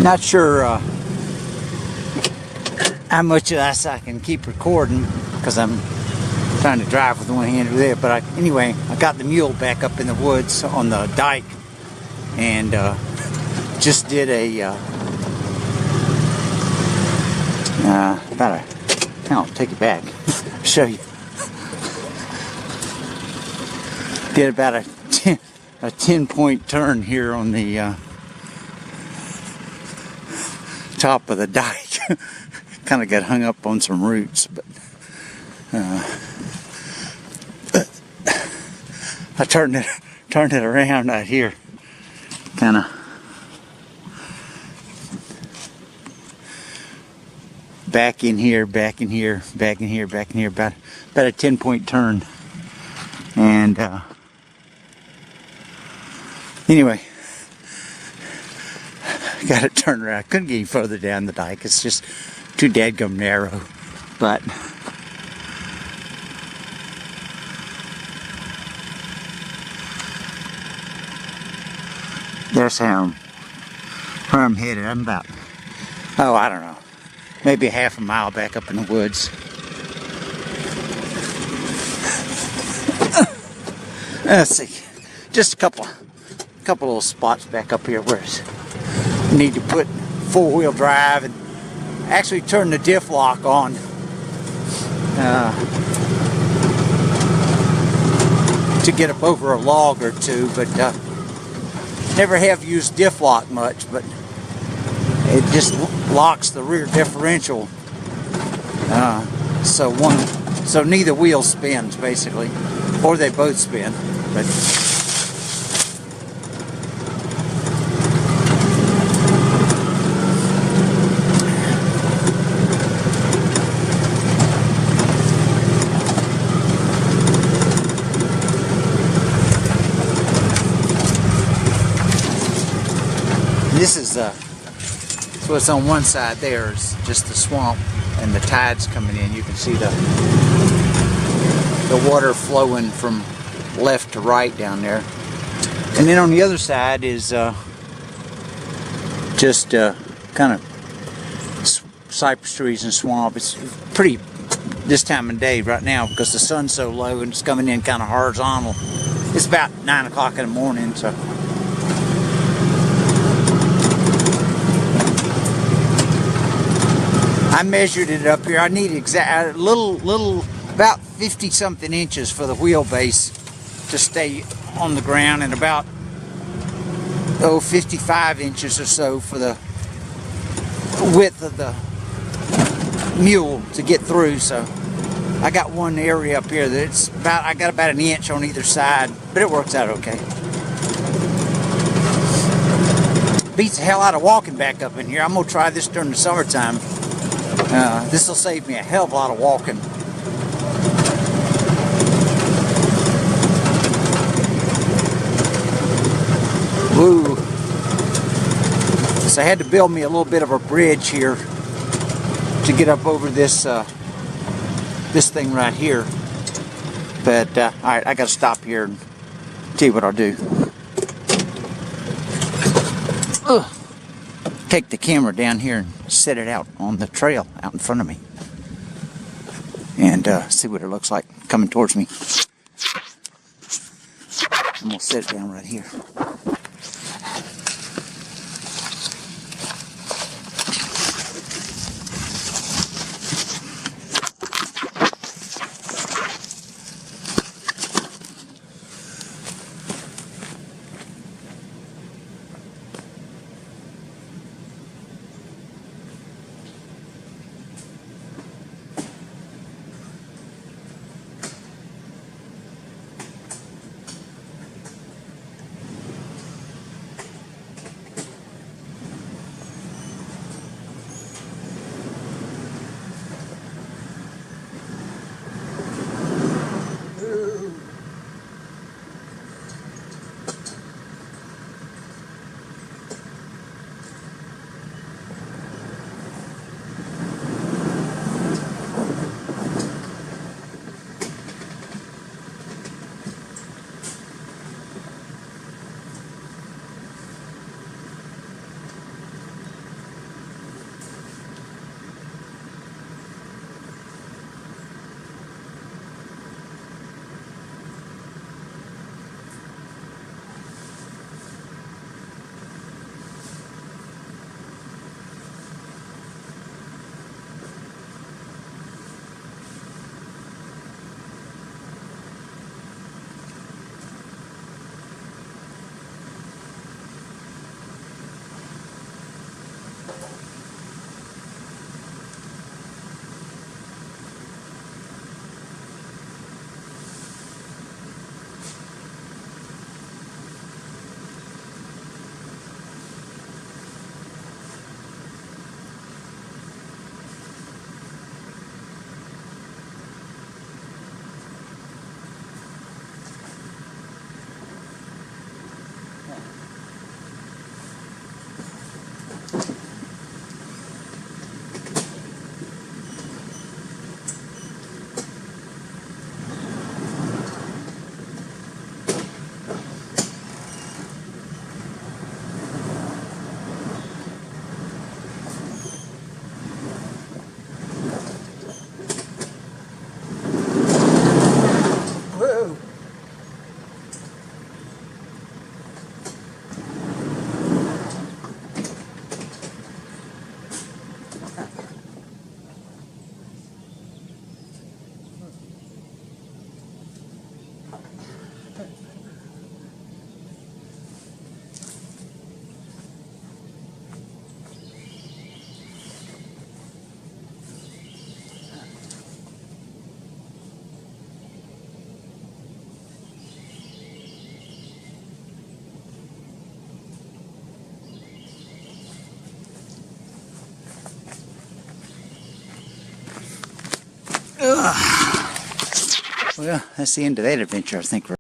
Not sure how much of this I can keep recording because I'm trying to drive with one hand over there. But anyway, I got the mule back up in the woods on the dike and just did I'll take it back. Show you. Did about a 10-point turn here on the top of the dike. Kind of got hung up on some roots, but I turned it around out here, kind of back in here, back in here, back in here, back in here, about a 10-point turn, and anyway. Got it turned around. I couldn't get any further down the dike. It's just too dadgum narrow. But there's where I'm headed. I'm about, I don't know, maybe a half a mile back up in the woods. Let's see, just a couple little spots back up here where need to put four-wheel drive and actually turn the diff lock on. To get up over a log or two, but never have used diff lock much, but it just locks the rear differential, so neither wheel spins basically, or they both spin. But this is so it's on one side there is just the swamp and the tide's coming in. You can see the water flowing from left to right down there. And then on the other side is just kind of cypress trees and swamp. It's pretty this time of day right now because the sun's so low and it's coming in kind of horizontal. It's about 9 o'clock in the morning, so I measured it up here. I need a little about 50-something inches for the wheelbase to stay on the ground, and about 55 inches or so for the width of the mule to get through. So I got one area up here that I got about an inch on either side, but it works out okay. Beats the hell out of walking back up in here. I'm gonna try this during the summertime. This will save me a hell of a lot of walking. Woo! So I had to build me a little bit of a bridge here to get up over this this thing right here. But all right, I got to stop here and tell you what I'll do. Take the camera down here and set it out on the trail out in front of me and see what it looks like coming towards me. I'm gonna set it down right here. Well, that's the end of that adventure, I think.